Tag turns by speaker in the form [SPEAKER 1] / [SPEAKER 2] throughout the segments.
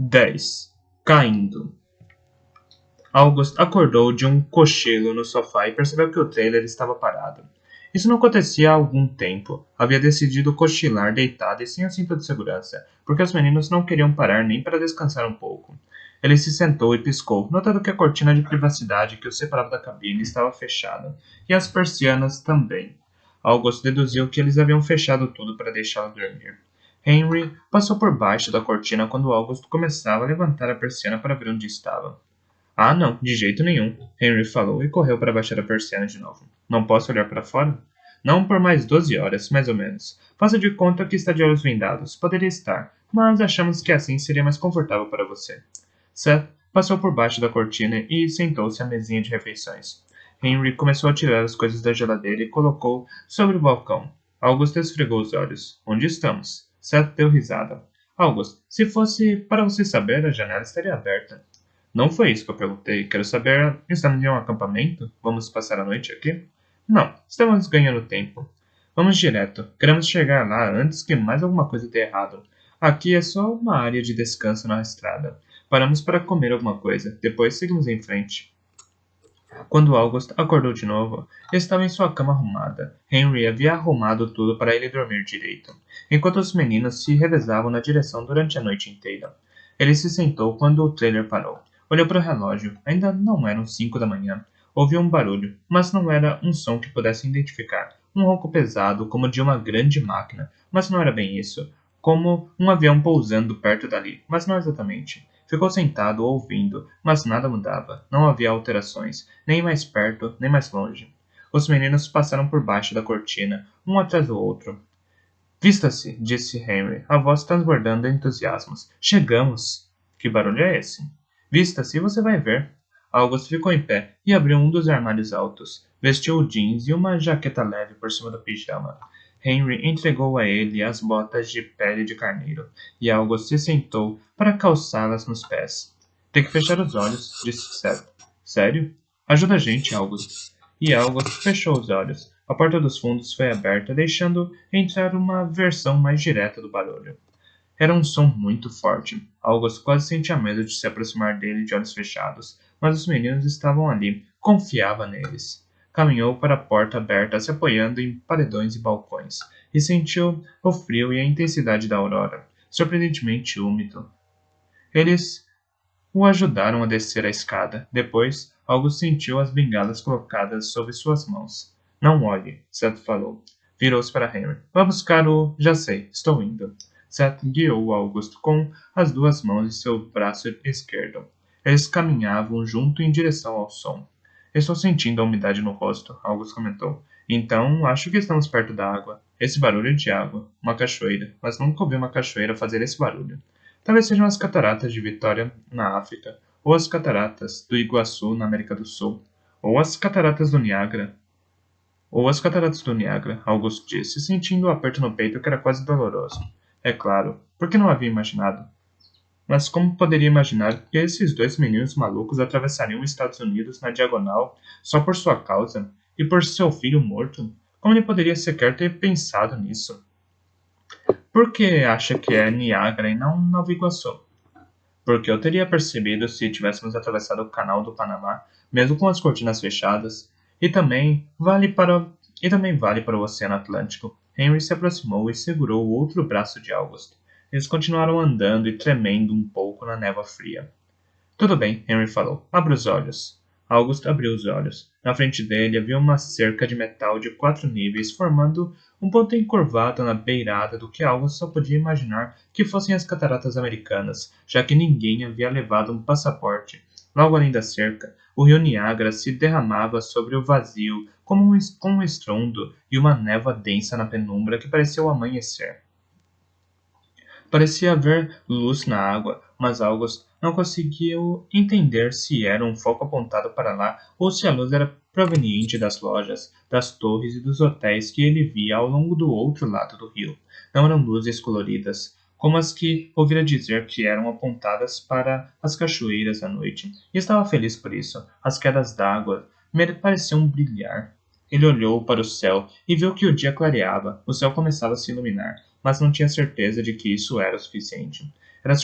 [SPEAKER 1] 10. Caindo. August acordou de um cochilo no sofá e percebeu que o trailer estava parado. Isso não acontecia há algum tempo. Havia decidido cochilar deitado e sem o cinto de segurança, porque os meninos não queriam parar nem para descansar um pouco. Ele se sentou e piscou, notando que a cortina de privacidade que o separava da cabine estava fechada, e as persianas também. August deduziu que eles haviam fechado tudo para deixá-lo dormir. Henry passou por baixo da cortina quando August começava a levantar a persiana para ver onde estava. Ah, não, de jeito nenhum, Henry falou e correu para baixar a persiana de novo. Não posso olhar para fora? Não por mais 12 horas, mais ou menos. Faça de conta que está de olhos vendados. Poderia estar, mas achamos que assim seria mais confortável para você. Seth passou por baixo da cortina e sentou-se à mesinha de refeições. Henry começou a tirar as coisas da geladeira e colocou sobre o balcão. August esfregou os olhos. Onde estamos? Seth deu risada. August, se fosse para você saber, a janela estaria aberta. Não foi isso que eu perguntei. Quero saber, estamos em um acampamento? Vamos passar a noite aqui? Não, estamos ganhando tempo. Vamos direto. Queremos chegar lá antes que mais alguma coisa dê errado. Aqui é só uma área de descanso na estrada. Paramos para comer alguma coisa. Depois seguimos em frente. Quando August acordou de novo, estava em sua cama arrumada. Henry havia arrumado tudo para ele dormir direito, enquanto os meninos se revezavam na direção durante a noite inteira. Ele se sentou quando o trailer parou. Olhou para o relógio. Ainda não eram 5 da manhã. Ouviu um barulho, mas não era um som que pudesse identificar. Um ronco pesado, como de uma grande máquina, mas não era bem isso. Como um avião pousando perto dali, mas não exatamente. Ficou sentado, ouvindo, mas nada mudava. Não havia alterações, nem mais perto, nem mais longe. Os meninos passaram por baixo da cortina, um atrás do outro. Vista-se, disse Henry, a voz transbordando de entusiasmos. Chegamos! Que barulho é esse? Vista-se e você vai ver. August ficou em pé e abriu um dos armários altos. Vestiu o jeans e uma jaqueta leve por cima do pijama. Henry entregou a ele as botas de pele de carneiro, e August se sentou para calçá-las nos pés. Tem que fechar os olhos, disse Seth. Sério? Ajuda a gente, August. E August fechou os olhos. A porta dos fundos foi aberta, deixando entrar uma versão mais direta do barulho. Era um som muito forte. August quase sentia medo de se aproximar dele de olhos fechados, mas os meninos estavam ali. Confiava neles. Caminhou para a porta aberta, se apoiando em paredões e balcões, e sentiu o frio e a intensidade da aurora, surpreendentemente úmido. Eles o ajudaram a descer a escada. Depois, August sentiu as bengalas colocadas sob suas mãos. Não olhe, Seth falou. Virou-se para Henry. Vá buscar o... Já sei, estou indo. Seth guiou August com as duas mãos em seu braço esquerdo. Eles caminhavam junto em direção ao som. Estou sentindo a umidade no rosto, August comentou. Então, acho que estamos perto da água. Esse barulho é de água. Uma cachoeira. Mas nunca ouvi uma cachoeira fazer esse barulho. Talvez sejam as cataratas de Vitória, na África, ou as cataratas do Iguaçu, na América do Sul, ou as cataratas do Niágara. August disse, sentindo o aperto no peito que era quase doloroso. É claro, porque não havia imaginado. Mas como poderia imaginar que esses dois meninos malucos atravessariam os Estados Unidos na diagonal só por sua causa e por seu filho morto? Como ele poderia sequer ter pensado nisso? Por que acha que é Niágara e não Nova Iguaçu? Porque eu teria percebido se tivéssemos atravessado o canal do Panamá, mesmo com as cortinas fechadas, e também vale para o Oceano Atlântico. Henry se aproximou e segurou o outro braço de August. Eles continuaram andando e tremendo um pouco na névoa fria. Tudo bem, Henry falou. Abra os olhos. August abriu os olhos. Na frente dele havia uma cerca de metal de 4 níveis, formando um ponto encurvado na beirada do que August só podia imaginar que fossem as cataratas americanas, já que ninguém havia levado um passaporte. Logo além da cerca, o rio Niágara se derramava sobre o vazio com um estrondo e uma névoa densa na penumbra que parecia o amanhecer. Parecia haver luz na água, mas August não conseguiu entender se era um foco apontado para lá ou se a luz era proveniente das lojas, das torres e dos hotéis que ele via ao longo do outro lado do rio. Não eram luzes coloridas, como as que ouvira dizer que eram apontadas para as cachoeiras à noite, e estava feliz por isso. As quedas d'água pareciam brilhar. Ele olhou para o céu e viu que o dia clareava. O céu começava a se iluminar, mas não tinha certeza de que isso era o suficiente. Era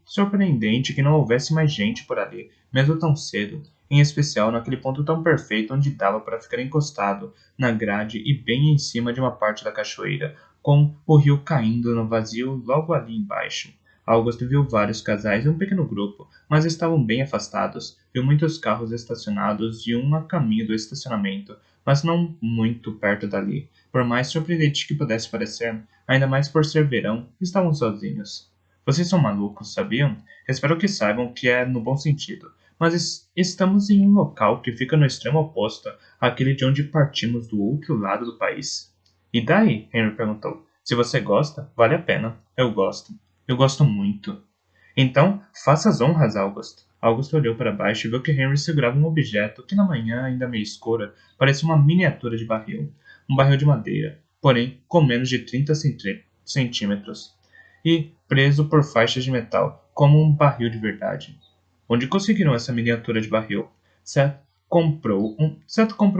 [SPEAKER 1] surpreendente que não houvesse mais gente por ali, mesmo tão cedo, em especial naquele ponto tão perfeito onde dava para ficar encostado na grade e bem em cima de uma parte da cachoeira, com o rio caindo no vazio logo ali embaixo. August viu vários casais e um pequeno grupo, mas estavam bem afastados. Viu muitos carros estacionados e um a caminho do estacionamento, mas não muito perto dali. Por mais surpreendente que pudesse parecer, ainda mais por ser verão, estavam sozinhos. Vocês são malucos, sabiam? Espero que saibam que é no bom sentido. Mas estamos em um local que fica no extremo oposto àquele de onde partimos do outro lado do país. E daí? Henry perguntou. Se você gosta, vale a pena. Eu gosto. Eu gosto muito. Então, faça as honras, August. August olhou para baixo e viu que Henry segurava um objeto que, na manhã ainda meio escura, parecia uma miniatura de barril. Um barril de madeira, porém com menos de 30 centímetros, e preso por faixas de metal, como um barril de verdade. Onde conseguiram essa miniatura de barril? Seth comprou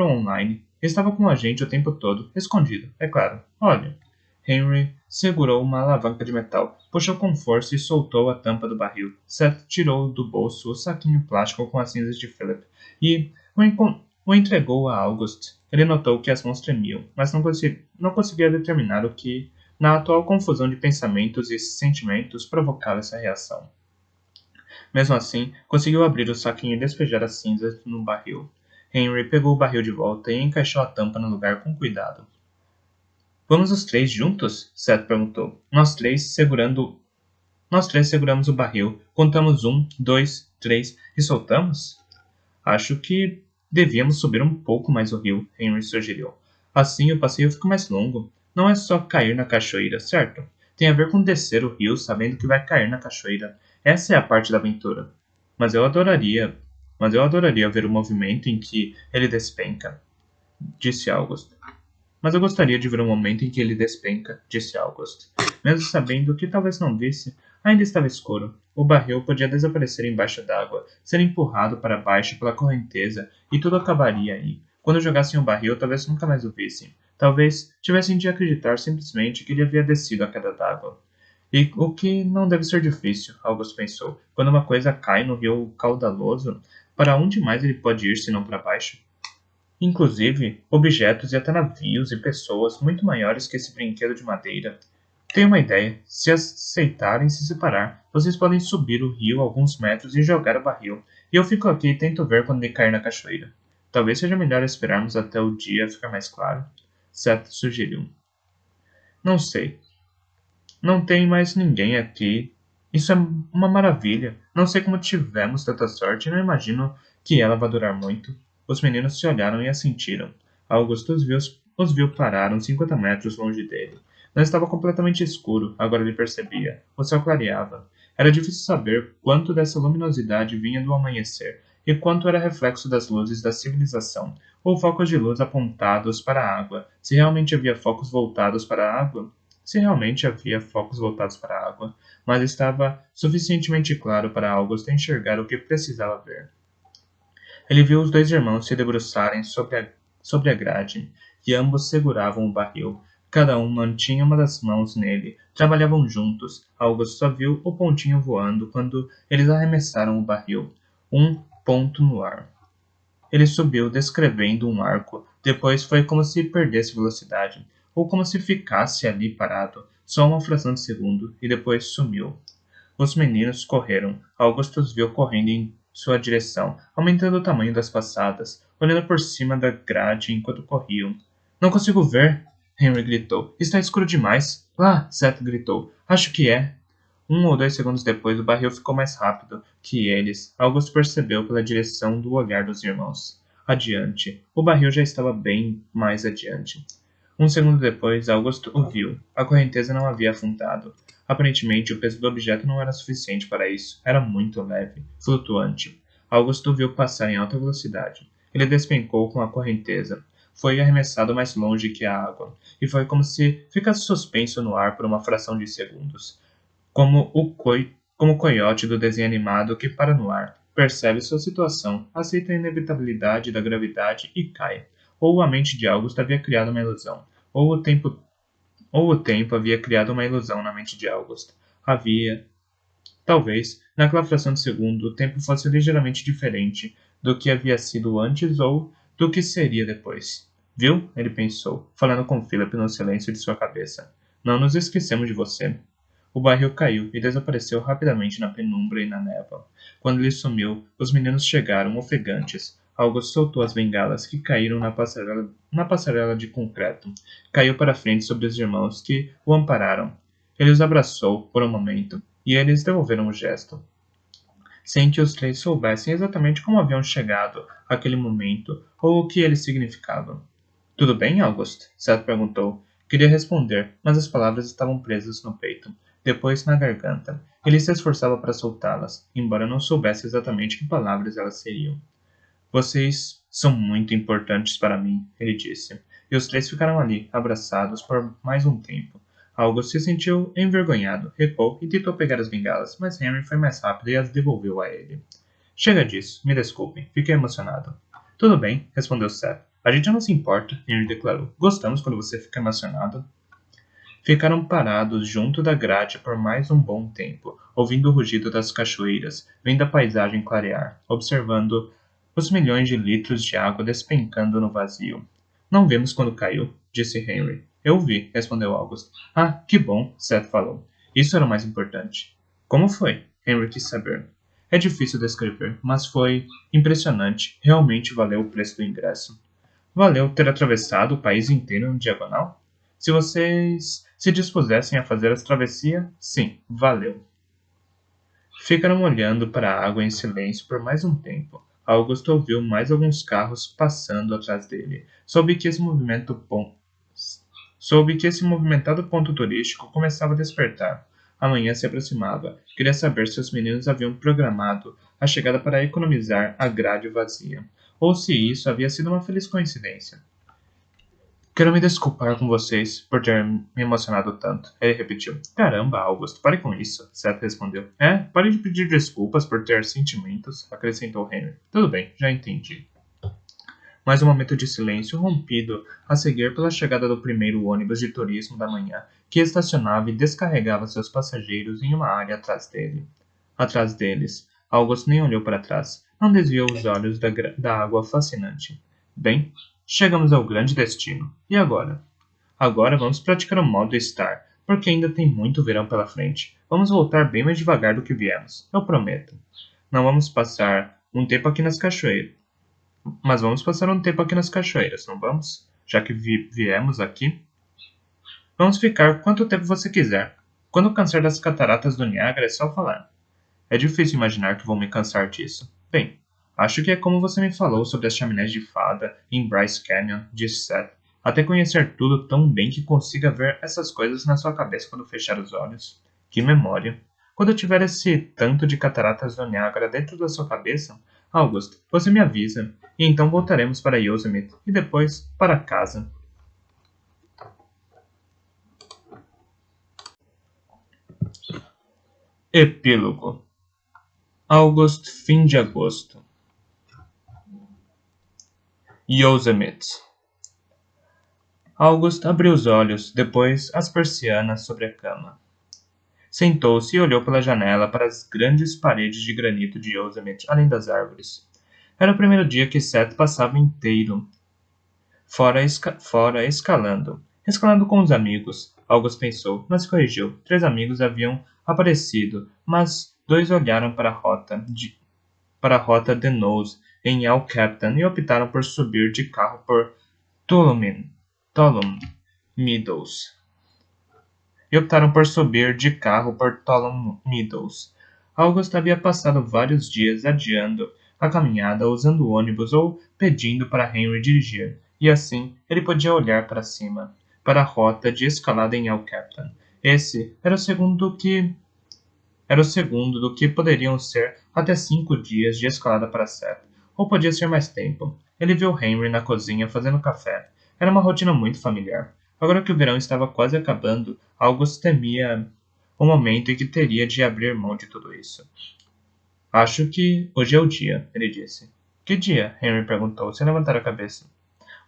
[SPEAKER 1] online. Estava com a gente o tempo todo, escondido, é claro. Olha. Henry segurou uma alavanca de metal, puxou com força e soltou a tampa do barril. Seth tirou do bolso o saquinho plástico com as cinzas de Philip e o entregou a August. Ele notou que as mãos tremiam, mas não conseguia determinar o que, na atual confusão de pensamentos e sentimentos, provocava essa reação. Mesmo assim, conseguiu abrir o saquinho e despejar as cinzas no barril. Henry pegou o barril de volta e encaixou a tampa no lugar com cuidado. Vamos os três juntos? Seth perguntou. Nós três seguramos o barril, contamos 1, 2, 3 e soltamos? Acho que devíamos subir um pouco mais o rio, Henry sugeriu. Assim o passeio fica mais longo. Não é só cair na cachoeira, certo? Tem a ver com descer o rio sabendo que vai cair na cachoeira. Essa é a parte da aventura. Mas eu adoraria. Mas eu adoraria ver o movimento em que ele despenca, disse August. Mas eu gostaria de ver o momento em que ele despenca, disse August. Mesmo sabendo que talvez não visse, ainda estava escuro. O barril podia desaparecer embaixo d'água, ser empurrado para baixo pela correnteza, e tudo acabaria aí. Quando jogassem o barril, talvez nunca mais o vissem. Talvez tivessem de acreditar simplesmente que ele havia descido a queda d'água. E o que não deve ser difícil, August pensou. Quando uma coisa cai no rio caudaloso, para onde mais ele pode ir senão para baixo? Inclusive, objetos e até navios e pessoas muito maiores que esse brinquedo de madeira. Tenho uma ideia. Se aceitarem se separar, vocês podem subir o rio alguns metros e jogar o barril. E eu fico aqui e tento ver quando ele cair na cachoeira. Talvez seja melhor esperarmos até o dia ficar mais claro. Seth sugeriu. Não sei. Não tem mais ninguém aqui. Isso é uma maravilha. Não sei como tivemos tanta sorte e não imagino que ela vá durar muito. Os meninos se olharam e assentiram. Augusto os viu parar uns 50 metros longe dele. Não estava completamente escuro, agora ele percebia. O céu clareava. Era difícil saber quanto dessa luminosidade vinha do amanhecer e quanto era reflexo das luzes da civilização, ou focos de luz apontados para a água. Se realmente havia focos voltados para a água? Se realmente havia focos voltados para a água, mas estava suficientemente claro para Augusto enxergar o que precisava ver. Ele viu os dois irmãos se debruçarem sobre a grade, e ambos seguravam o barril. Cada um mantinha uma das mãos nele. Trabalhavam juntos. August só viu o pontinho voando quando eles arremessaram o barril. Um ponto no ar. Ele subiu, descrevendo um arco. Depois foi como se perdesse velocidade, ou como se ficasse ali parado, só uma fração de segundo, e depois sumiu. Os meninos correram. August os viu correndo em sua direção, aumentando o tamanho das passadas, olhando por cima da grade enquanto corriam. Não consigo ver! Henry gritou. Está escuro demais! Lá! Seth gritou. Acho que é. 1 ou 2 segundos depois, o barril ficou mais rápido que eles. August percebeu pela direção do olhar dos irmãos. Adiante. O barril já estava bem mais adiante. 1 segundo depois, August o viu. A correnteza não havia afundado. Aparentemente, o peso do objeto não era suficiente para isso. Era muito leve, flutuante. August o viu passar em alta velocidade. Ele despencou com a correnteza. Foi arremessado mais longe que a água, e foi como se ficasse suspenso no ar por uma fração de segundos. Como o coiote do desenho animado que para no ar, percebe sua situação, aceita a inevitabilidade da gravidade e cai. Ou a mente de August havia criado uma ilusão, ou o tempo havia criado uma ilusão na mente de August. Talvez, naquela fração de segundo, o tempo fosse ligeiramente diferente do que havia sido antes ou do que seria depois. Viu? Ele pensou, falando com Philip no silêncio de sua cabeça. Não nos esquecemos de você. O barril caiu e desapareceu rapidamente na penumbra e na névoa. Quando ele sumiu, os meninos chegaram, ofegantes. August soltou as bengalas que caíram na passarela de concreto. Caiu para frente sobre os irmãos que o ampararam. Ele os abraçou por um momento, e eles devolveram o gesto, sem que os três soubessem exatamente como haviam chegado àquele momento ou o que ele significava. Tudo bem, August? Seth perguntou. Queria responder, mas as palavras estavam presas no peito, depois na garganta. Ele se esforçava para soltá-las, embora não soubesse exatamente que palavras elas seriam. Vocês são muito importantes para mim, ele disse. E os três ficaram ali, abraçados, por mais um tempo. August se sentiu envergonhado, recuou e tentou pegar as bengalas, mas Henry foi mais rápido e as devolveu a ele. Chega disso, me desculpem, fiquei emocionado. Tudo bem, respondeu Seth. A gente não se importa, Henry declarou. Gostamos quando você fica emocionado. Ficaram parados junto da grade por mais um bom tempo, ouvindo o rugido das cachoeiras, vendo a paisagem clarear, observando os milhões de litros de água despencando no vazio. Não vimos quando caiu, disse Henry. Eu vi, respondeu August. Ah, que bom, Seth falou. Isso era o mais importante. Como foi? Henry quis saber. É difícil descrever, mas foi impressionante. Realmente valeu o preço do ingresso. Valeu ter atravessado o país inteiro no diagonal? Se vocês se dispusessem a fazer essa travessia, sim, valeu. Ficaram olhando para a água em silêncio por mais um tempo. Augusto ouviu mais alguns carros passando atrás dele. Soube que esse movimentado ponto turístico começava a despertar. A manhã se aproximava. Queria saber se os meninos haviam programado a chegada para economizar a grade vazia, ou se isso havia sido uma feliz coincidência. Quero me desculpar com vocês por ter me emocionado tanto. Ele repetiu. Caramba, Augusto, pare com isso. Seth respondeu. Pare de pedir desculpas por ter sentimentos, acrescentou Henry. Tudo bem, já entendi. Mais um momento de silêncio rompido a seguir pela chegada do primeiro ônibus de turismo da manhã, que estacionava e descarregava seus passageiros em uma área atrás dele. Atrás deles. August nem olhou para trás. Não desviou os olhos da água fascinante. Bem, chegamos ao grande destino. E agora? Agora vamos praticar o modo estar, porque ainda tem muito verão pela frente. Vamos voltar bem mais devagar do que viemos, eu prometo. Não vamos passar um tempo aqui nas cachoeiras. Mas vamos passar um tempo aqui nas cachoeiras, não vamos? Já que viemos aqui. Vamos ficar quanto tempo você quiser. Quando cansar das cataratas do Niágara é só falar. É difícil imaginar que vou me cansar disso. Bem, acho que é como você me falou sobre as chaminés de fada em Bryce Canyon, disse Seth, até conhecer tudo tão bem que consiga ver essas coisas na sua cabeça quando fechar os olhos. Que memória! Quando eu tiver esse tanto de cataratas do Niágara dentro da sua cabeça, August, você me avisa, e então voltaremos para Yosemite e depois para casa. Epílogo. August, fim de agosto. Yosemite. August abriu os olhos, depois as persianas sobre a cama. Sentou-se e olhou pela janela para as grandes paredes de granito de Yosemite, além das árvores. Era o primeiro dia que Seth passava inteiro fora escalando. Escalando com os amigos, August pensou, mas corrigiu. 3 amigos haviam aparecido, mas 2 olharam para a rota de Nose em El Capitan e optaram por subir de carro por Tuolumne Meadows. August havia passado vários dias adiando a caminhada usando o ônibus ou pedindo para Henry dirigir, e assim ele podia olhar para cima, para a rota de escalada em El Capitan. Esse era o segundo do que poderiam ser até 5 dias de escalada para Seth, ou podia ser mais tempo. Ele viu Henry na cozinha fazendo café. Era uma rotina muito familiar. Agora que o verão estava quase acabando, August temia o momento em que teria de abrir mão de tudo isso. Acho que hoje é o dia, ele disse. Que dia? Henry perguntou, sem levantar a cabeça.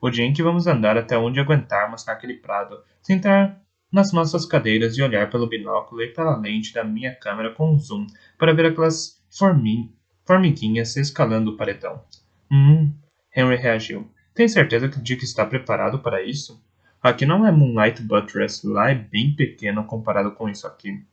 [SPEAKER 1] O dia em que vamos andar até onde aguentarmos naquele prado, nas nossas cadeiras e olhar pelo binóculo e pela lente da minha câmera com zoom para ver aquelas formiguinhas escalando o paredão. Henry reagiu. Tem certeza de que está preparado para isso? Aqui não é Moonlight Buttress, lá é bem pequeno comparado com isso aqui.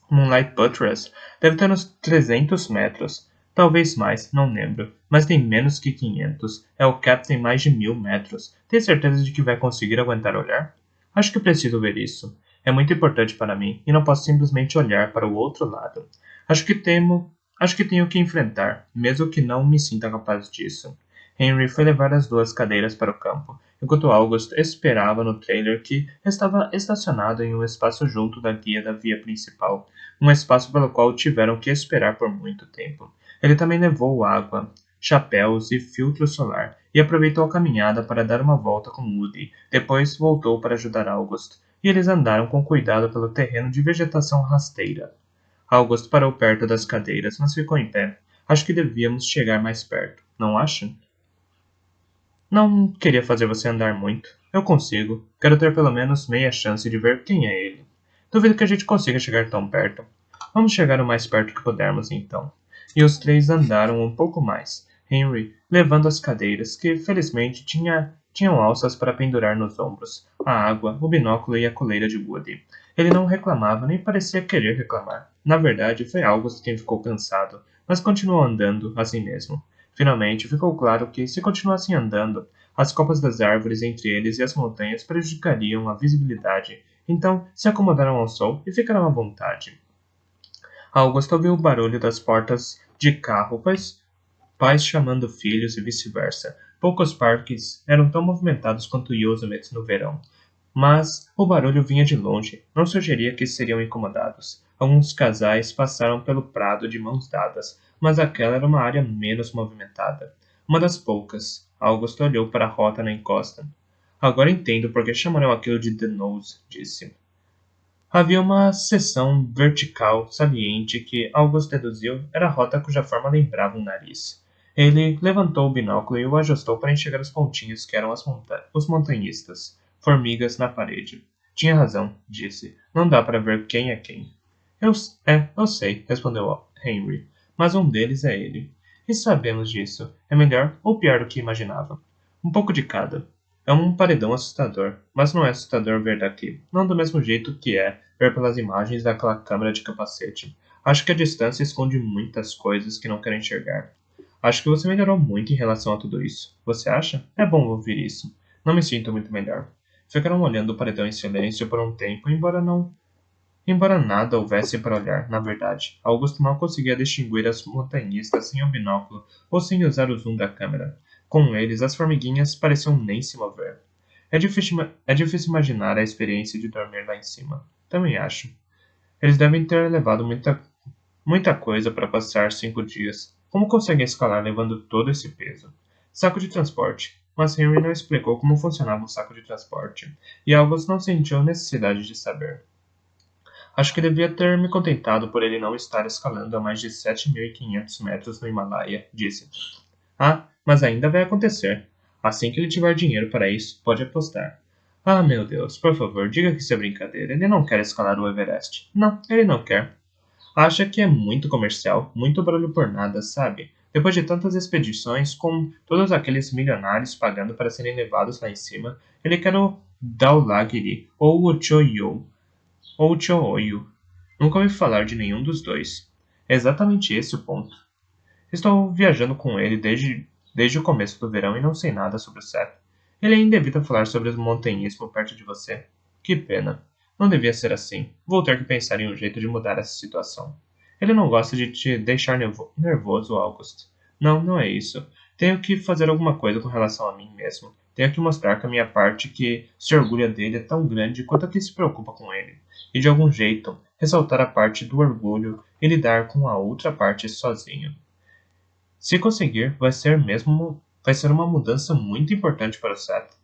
[SPEAKER 1] Moonlight Buttress deve ter uns 300 metros. Talvez mais, não lembro. Mas tem menos que 500. É o Cap tem mais de 1000 metros. Tem certeza de que vai conseguir aguentar olhar? Acho que preciso ver isso. É muito importante para mim e não posso simplesmente olhar para o outro lado. Acho que tenho que enfrentar, mesmo que não me sinta capaz disso. Henry foi levar as duas cadeiras para o campo, enquanto August esperava no trailer que estava estacionado em um espaço junto da guia da via principal, um espaço pelo qual tiveram que esperar por muito tempo. Ele também levou água, chapéus e filtro solar, e aproveitou a caminhada para dar uma volta com Woody. Depois voltou para ajudar August, e eles andaram com cuidado pelo terreno de vegetação rasteira. August parou perto das cadeiras, mas ficou em pé. Acho que devíamos chegar mais perto, não acha? Não queria fazer você andar muito. Eu consigo. Quero ter pelo menos meia chance de ver quem é ele. Duvido que a gente consiga chegar tão perto. Vamos chegar o mais perto que pudermos, então. E os três andaram um pouco mais. Henry levando as cadeiras, que felizmente tinham alças para pendurar nos ombros, a água, o binóculo e a coleira de Woody. Ele não reclamava nem parecia querer reclamar. Na verdade, foi August quem ficou cansado, mas continuou andando assim mesmo. Finalmente, ficou claro que, se continuassem andando, as copas das árvores entre eles e as montanhas prejudicariam a visibilidade, então se acomodaram ao sol e ficaram à vontade. August ouviu o barulho das portas de carro, pais chamando filhos e vice-versa. Poucos parques eram tão movimentados quanto Yosemite no verão, mas o barulho vinha de longe, não sugeria que seriam incomodados. Alguns casais passaram pelo prado de mãos dadas, mas aquela era uma área menos movimentada. Uma das poucas. August olhou para a rota na encosta. Agora entendo por que chamaram aquilo de The Nose, disse. Havia uma seção vertical saliente que August deduziu era a rota cuja forma lembrava um nariz. Ele levantou o binóculo e o ajustou para enxergar os pontinhos que eram os montanhistas. Formigas na parede. Tinha razão, disse. Não dá para ver quem é quem. Eu sei, respondeu Henry. Mas um deles é ele. E sabemos disso. É melhor ou pior do que imaginava. Um pouco de cada. É um paredão assustador, mas não é assustador ver daqui. Não do mesmo jeito que é ver pelas imagens daquela câmera de capacete. Acho que a distância esconde muitas coisas que não quero enxergar. Acho que você melhorou muito em relação a tudo isso. Você acha? É bom ouvir isso. Não me sinto muito melhor. Ficaram olhando o paredão em silêncio por um tempo, embora nada houvesse para olhar, na verdade. Augusto mal conseguia distinguir as montanhistas sem o binóculo ou sem usar o zoom da câmera. Com eles, as formiguinhas pareciam nem se mover. É difícil imaginar a experiência de dormir lá em cima. Também acho. Eles devem ter levado muita coisa para passar 5 dias. Como conseguem escalar levando todo esse peso? Saco de transporte. Mas Henry não explicou como funcionava um saco de transporte, e August não sentiu necessidade de saber. Acho que devia ter me contentado por ele não estar escalando a mais de 7.500 metros no Himalaia, disse. Ah, mas ainda vai acontecer. Assim que ele tiver dinheiro para isso, pode apostar. Ah, meu Deus, por favor, diga que isso é brincadeira. Ele não quer escalar o Everest. Não, ele não quer. Acha que é muito comercial, muito barulho por nada, sabe? Depois de tantas expedições, com todos aqueles milionários pagando para serem levados lá em cima, ele quer o Dhaulagiri ou o Cho'yu. Nunca ouvi falar de nenhum dos dois. É exatamente esse o ponto. Estou viajando com ele desde o começo do verão e não sei nada sobre o Seth. Ele ainda evita falar sobre o montanhismo perto de você. Que pena. Não devia ser assim. Vou ter que pensar em um jeito de mudar essa situação. Ele não gosta de te deixar nervoso, August. Não, não é isso. Tenho que fazer alguma coisa com relação a mim mesmo. Tenho que mostrar que a minha parte que se orgulha dele é tão grande quanto a que se preocupa com ele. E de algum jeito, ressaltar a parte do orgulho e lidar com a outra parte sozinho. Se conseguir, vai ser uma mudança muito importante para o Seth.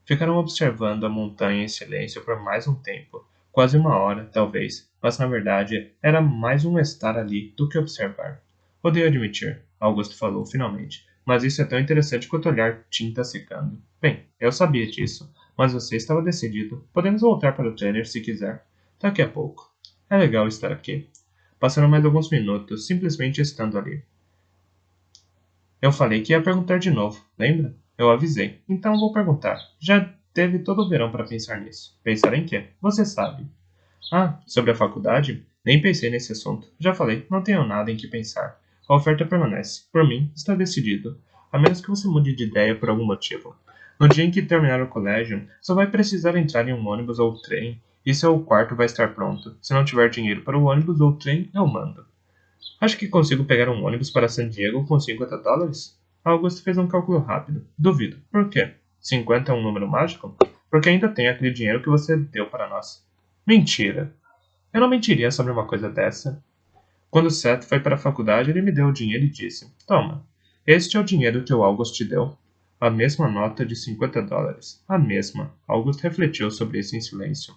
[SPEAKER 1] Ficaram observando a montanha em silêncio por mais um tempo, quase uma hora, talvez, mas na verdade era mais um estar ali do que observar. Odeio admitir, Augusto falou finalmente, mas isso é tão interessante quanto olhar tinta secando. Bem, eu sabia disso, Mas você estava decidido. Podemos voltar para o trailer se quiser. Daqui a pouco. É legal estar aqui. Passaram mais alguns minutos, simplesmente estando ali. Eu falei que ia perguntar de novo, lembra? Eu avisei. Então vou perguntar. Já teve todo o verão para pensar nisso. Pensar em quê? Você sabe. Ah, sobre a faculdade? Nem pensei nesse assunto. Já falei, não tenho nada em que pensar. A oferta permanece. Por mim, está decidido. A menos que você mude de ideia por algum motivo. No dia em que terminar o colégio, só vai precisar entrar em um ônibus ou trem, e seu quarto vai estar pronto. Se não tiver dinheiro para o ônibus ou trem, eu mando. Acho que consigo pegar um ônibus para San Diego com $50? Augusto fez um cálculo rápido. Duvido. Por quê? 50 é um número mágico? Porque ainda tem aquele dinheiro que você deu para nós. Mentira. Eu não mentiria sobre uma coisa dessa. Quando Seth foi para a faculdade, ele me deu o dinheiro e disse: Toma, este é o dinheiro que o August te deu. A mesma nota de $50. A mesma. August refletiu sobre isso em silêncio.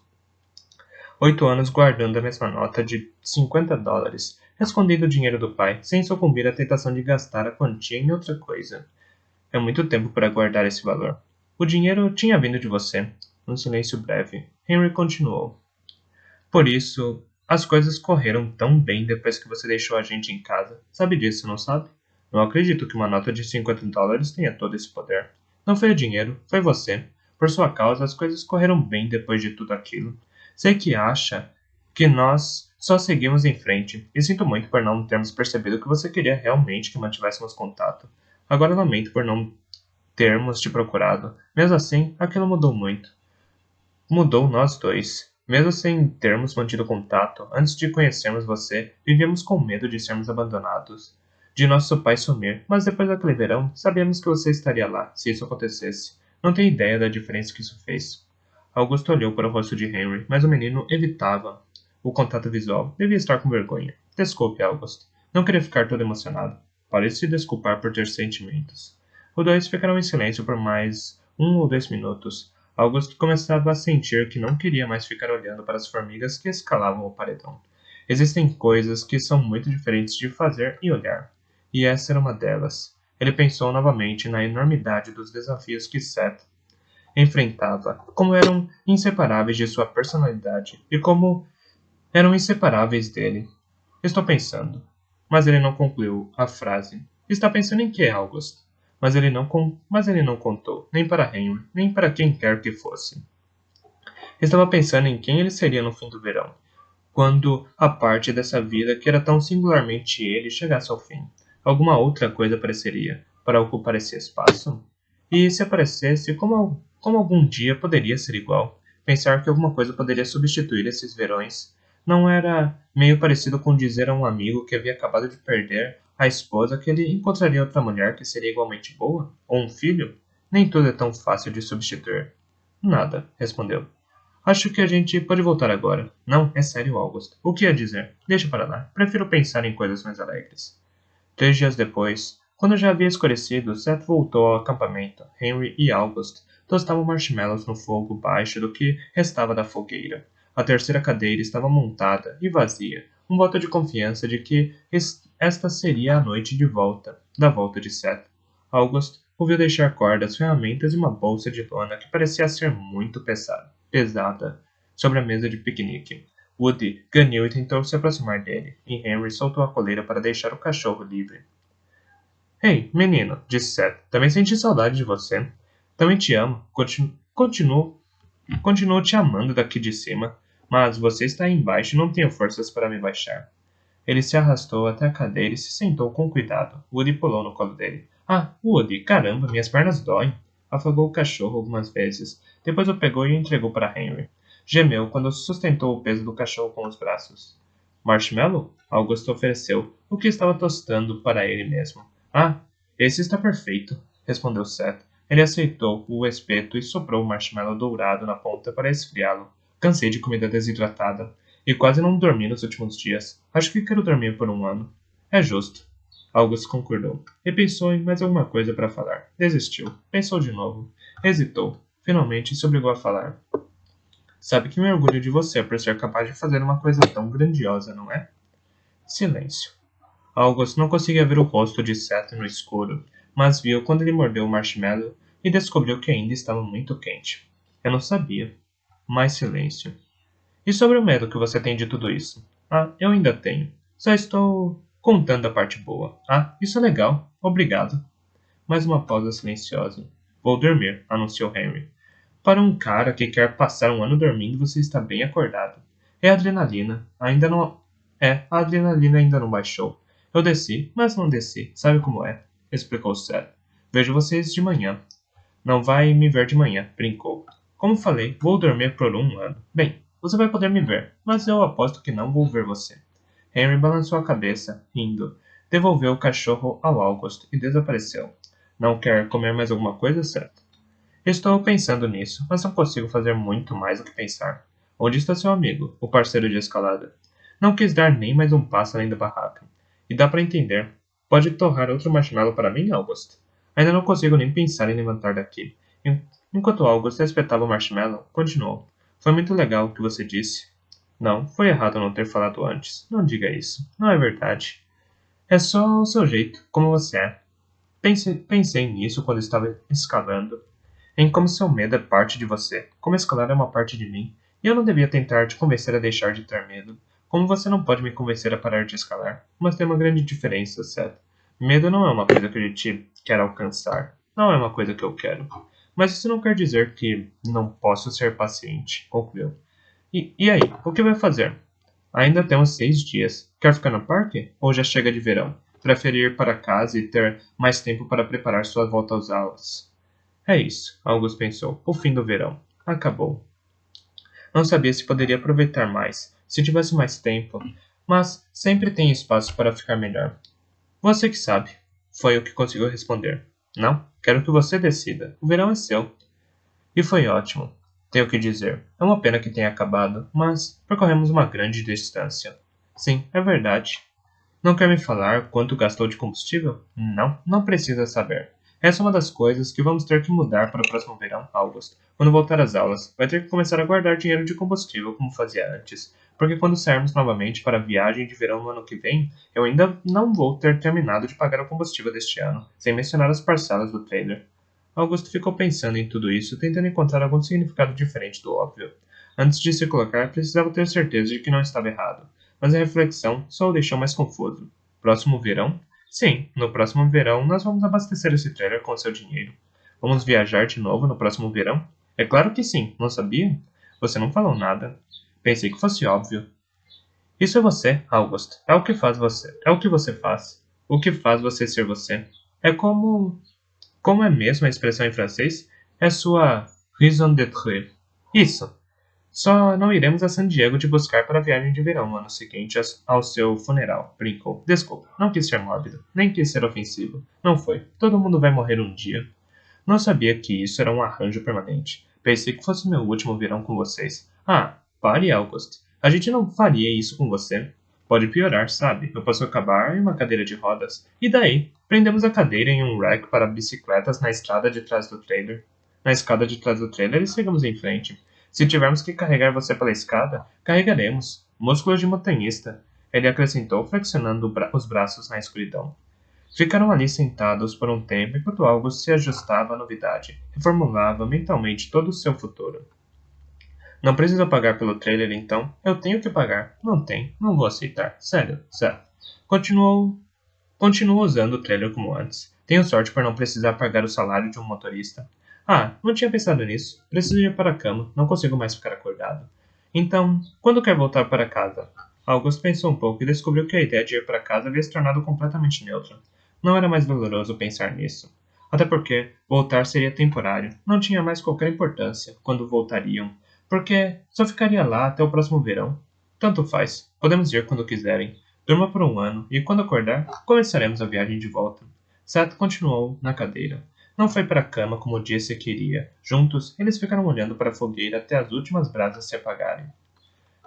[SPEAKER 1] 8 anos guardando a mesma nota de $50, escondendo o dinheiro do pai, sem sucumbir à tentação de gastar a quantia em outra coisa. É muito tempo para guardar esse valor. O dinheiro tinha vindo de você. Um silêncio breve. Henry continuou. Por isso, as coisas correram tão bem depois que você deixou a gente em casa. Sabe disso, não sabe? Não acredito que uma nota de $50 tenha todo esse poder. Não foi o dinheiro, foi você. Por sua causa, as coisas correram bem depois de tudo aquilo. Sei que acha que nós só seguimos em frente, e sinto muito por não termos percebido que você queria realmente que mantivéssemos contato. Agora lamento por não termos te procurado. Mesmo assim, aquilo mudou muito. Mudou nós dois. Mesmo sem termos mantido contato, antes de conhecermos você, vivíamos com medo de sermos abandonados. De nosso pai sumir, mas depois daquele verão, sabíamos que você estaria lá, se isso acontecesse. Não tenho ideia da diferença que isso fez. Augusto olhou para o rosto de Henry, mas o menino evitava o contato visual. Devia estar com vergonha. Desculpe, Augusto. Não queria ficar todo emocionado. Parece se desculpar por ter sentimentos. Os dois ficaram em silêncio por mais 1 ou 2 minutos. Augusto começava a sentir que não queria mais ficar olhando para as formigas que escalavam o paredão. Existem coisas que são muito diferentes de fazer e olhar. E essa era uma delas. Ele pensou novamente na enormidade dos desafios que Seth enfrentava, como eram inseparáveis de sua personalidade e como eram inseparáveis dele. Estou pensando. Mas ele não concluiu a frase. Está pensando em que, August? Mas ele não contou, nem para Henry, nem para quem quer que fosse. Estava pensando em quem ele seria no fim do verão, quando a parte dessa vida que era tão singularmente ele chegasse ao fim. Alguma outra coisa apareceria para ocupar esse espaço? E se aparecesse, como algum dia poderia ser igual? Pensar que alguma coisa poderia substituir esses verões não era meio parecido com dizer a um amigo que havia acabado de perder a esposa que ele encontraria outra mulher que seria igualmente boa? Ou um filho? Nem tudo é tão fácil de substituir. Nada, respondeu. Acho que a gente pode voltar agora. Não, é sério, August. O que ia dizer? Deixa para lá. Prefiro pensar em coisas mais alegres. 3 dias depois, quando já havia escurecido, Seth voltou ao acampamento. Henry e August tostavam marshmallows no fogo baixo do que restava da fogueira. A terceira cadeira estava montada e vazia, um voto de confiança de que esta seria a noite da volta de Seth. August ouviu deixar cordas, ferramentas e uma bolsa de lona que parecia ser muito pesada sobre a mesa de piquenique. Woody ganhou e tentou se aproximar dele, e Henry soltou a coleira para deixar o cachorro livre. Ei, menino, disse Seth, também senti saudade de você. Também te amo. Continuo te amando daqui de cima, mas você está aí embaixo e não tenho forças para me baixar. Ele se arrastou até a cadeira e se sentou com cuidado. Woody pulou no colo dele. Ah, Woody, caramba, minhas pernas doem. Afagou o cachorro algumas vezes. Depois o pegou e o entregou para Henry. Gemeu quando sustentou o peso do cachorro com os braços. Marshmallow? Augusto ofereceu, o que estava tostando para ele mesmo. Ah, esse está perfeito, respondeu Seth. Ele aceitou o espeto e soprou o marshmallow dourado na ponta para esfriá-lo. Cansei de comida desidratada. E quase não dormi nos últimos dias. Acho que quero dormir por um ano. É justo. August concordou. Repensou em mais alguma coisa para falar. Desistiu. Pensou de novo. Hesitou. Finalmente se obrigou a falar. Sabe que me orgulho de você por ser capaz de fazer uma coisa tão grandiosa, não é? Silêncio. August não conseguia ver o rosto de Seth no escuro, mas viu quando ele mordeu o marshmallow e descobriu que ainda estava muito quente. Eu não sabia. Mais silêncio. E sobre o medo que você tem de tudo isso? Ah, eu ainda tenho. Só estou contando a parte boa. Ah, isso é legal. Obrigado. Mais uma pausa silenciosa. Vou dormir, anunciou Henry. Para um cara que quer passar um ano dormindo, você está bem acordado. É a adrenalina. Ainda não. A adrenalina ainda não baixou. Eu desci, mas não desci. Sabe como é? Explicou Seth. Vejo vocês de manhã. Não vai me ver de manhã, brincou. Como falei, vou dormir por um ano. Bem, você vai poder me ver, mas eu aposto que não vou ver você. Henry balançou a cabeça, rindo. Devolveu o cachorro ao August e desapareceu. Não quer comer mais alguma coisa, Seth? Estou pensando nisso, mas não consigo fazer muito mais do que pensar. Onde está seu amigo, o parceiro de escalada? Não quis dar nem mais um passo além da barraca. E dá para entender. Pode torrar outro marshmallow para mim, August? Ainda não consigo nem pensar em levantar daqui. Enquanto August espetava o marshmallow, continuou. Foi muito legal o que você disse. Não, foi errado não ter falado antes. Não diga isso. Não é verdade. É só o seu jeito, como você é. Pensei nisso quando estava escalando. Em como seu medo é parte de você, como escalar é uma parte de mim, e eu não devia tentar te convencer a deixar de ter medo. Como você não pode me convencer a parar de escalar. Mas tem uma grande diferença, Seth. Medo não é uma coisa que a gente quer alcançar. Não é uma coisa que eu quero. Mas isso não quer dizer que não posso ser paciente, concluiu. E aí, o que vai fazer? Ainda temos 6 dias. Quer ficar no parque? Ou já chega de verão? Prefere ir para casa e ter mais tempo para preparar sua volta às aulas? É isso, August pensou. O fim do verão. Acabou. Não sabia se poderia aproveitar mais, se tivesse mais tempo, mas sempre tem espaço para ficar melhor. Você que sabe, foi o que conseguiu responder. Não, quero que você decida. O verão é seu. E foi ótimo. Tenho que dizer, é uma pena que tenha acabado, mas percorremos uma grande distância. Sim, é verdade. Não quer me falar quanto gastou de combustível? Não, não precisa saber. Essa é uma das coisas que vamos ter que mudar para o próximo verão, August. Quando voltar às aulas, vai ter que começar a guardar dinheiro de combustível como fazia antes. Porque quando sairmos novamente para a viagem de verão no ano que vem, eu ainda não vou ter terminado de pagar o combustível deste ano, sem mencionar as parcelas do trailer. Augusto ficou pensando em tudo isso, tentando encontrar algum significado diferente do óbvio. Antes de se colocar, precisava ter certeza de que não estava errado, mas a reflexão só o deixou mais confuso. Próximo verão? Sim, no próximo verão nós vamos abastecer esse trailer com seu dinheiro. Vamos viajar de novo no próximo verão? É claro que sim, não sabia? Você não falou nada. Pensei que fosse óbvio. Isso é você, August. É o que faz você. É o que você faz. O que faz você ser você. É como é mesmo a expressão em francês? É sua raison d'être. Isso. Só não iremos a San Diego te buscar para a viagem de verão no ano seguinte ao seu funeral, brincou. Desculpa, não quis ser mórbido, nem quis ser ofensivo. Não foi. Todo mundo vai morrer um dia. Não sabia que isso era um arranjo permanente. Pensei que fosse meu último verão com vocês. Ah, pare, August. A gente não faria isso com você. Pode piorar, sabe? Eu posso acabar em uma cadeira de rodas. E daí? Prendemos a cadeira em um rack para bicicletas na estrada de trás do trailer. Na escada de trás do trailer e seguimos em frente. Se tivermos que carregar você pela escada, carregaremos. Músculos de montanhista. Ele acrescentou, flexionando os braços na escuridão. Ficaram ali sentados por um tempo enquanto algo se ajustava à novidade, reformulava mentalmente todo o seu futuro. Não precisa pagar pelo trailer então? Eu tenho que pagar. Não tem. Não vou aceitar. Sério, sério. Continuo usando o trailer como antes. Tenho sorte por não precisar pagar o salário de um motorista. Ah, não tinha pensado nisso. Preciso ir para a cama. Não consigo mais ficar acordado. Então, quando quer voltar para casa? August pensou um pouco e descobriu que a ideia de ir para casa havia se tornado completamente neutra. Não era mais doloroso pensar nisso. Até porque voltar seria temporário. Não tinha mais qualquer importância quando voltariam. Porque só ficaria lá até o próximo verão. Tanto faz. Podemos ir quando quiserem. Durma por um ano e quando acordar, começaremos a viagem de volta. Seth continuou na cadeira. Não foi para a cama como disse que iria. Juntos, eles ficaram olhando para a fogueira até as últimas brasas se apagarem.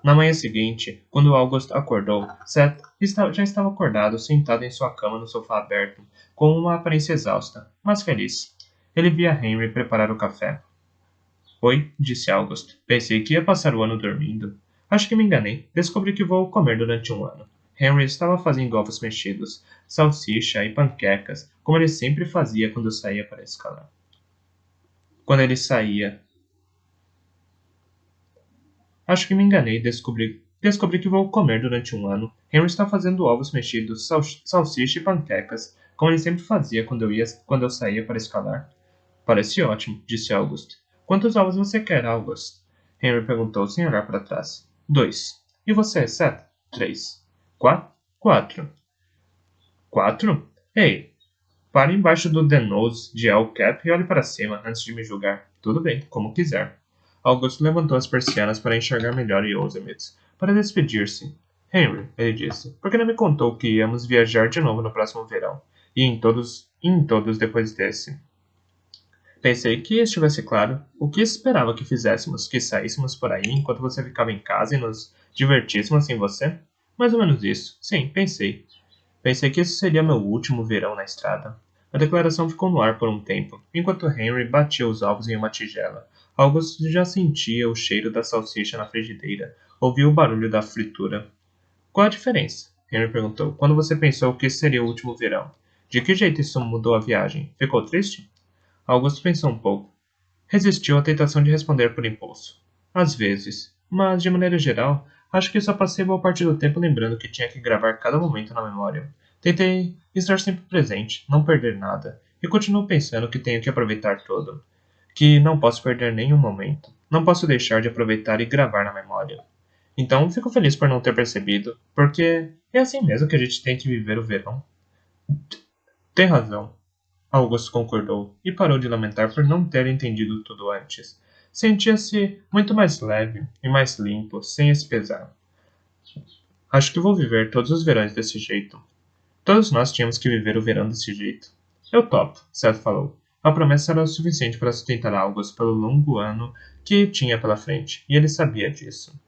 [SPEAKER 1] Na manhã seguinte, quando August acordou, Seth já estava acordado, sentado em sua cama no sofá aberto, com uma aparência exausta, mas feliz. Ele via Henry preparar o café. Oi, disse August. Pensei que ia passar o ano dormindo. Acho que me enganei. Descobri que vou comer durante um ano. Henry estava fazendo ovos mexidos, salsicha e panquecas, como ele sempre fazia quando saía para escalar. Quando ele saía Acho que me enganei e descobri que vou comer durante um ano. Henry está fazendo ovos mexidos, salsicha e panquecas, como ele sempre fazia quando eu saía para escalar. Parece ótimo, disse August. Quantos ovos você quer, August? Henry perguntou sem olhar para trás. 2. E você, Seth? 3. 4? 4. 4? Ei, pare embaixo do The Nose de El Cap e olhe para cima antes de me julgar. Tudo bem, como quiser. August levantou as persianas para enxergar melhor Yosemite. Para despedir-se. Henry, ele disse, por que não me contou que íamos viajar de novo no próximo verão? E em todos depois desse. Pensei que estivesse claro o que esperava que fizéssemos, que saíssemos por aí enquanto você ficava em casa e nos divertíssemos sem você? Mais ou menos isso. Sim, pensei. Pensei que esse seria meu último verão na estrada. A declaração ficou no ar por um tempo, enquanto Henry batia os ovos em uma tigela. August já sentia o cheiro da salsicha na frigideira, ouvia o barulho da fritura. Qual a diferença? Henry perguntou, quando você pensou que esse seria o último verão. De que jeito isso mudou a viagem? Ficou triste? Augusto pensou um pouco. Resistiu à tentação de responder por impulso. Às vezes, mas de maneira geral, acho que só passei boa parte do tempo lembrando que tinha que gravar cada momento na memória. Tentei estar sempre presente, não perder nada, e continuo pensando que tenho que aproveitar tudo. Que não posso perder nenhum momento. Não posso deixar de aproveitar e gravar na memória. Então, fico feliz por não ter percebido, porque é assim mesmo que a gente tem que viver o verão. Tem razão. Augusto concordou e parou de lamentar por não ter entendido tudo antes. Sentia-se muito mais leve e mais limpo, sem esse pesar. Acho que vou viver todos os verões desse jeito. Todos nós tínhamos que viver o verão desse jeito. Eu topo, Seth falou. A promessa era o suficiente para sustentar August pelo longo ano que tinha pela frente, e ele sabia disso.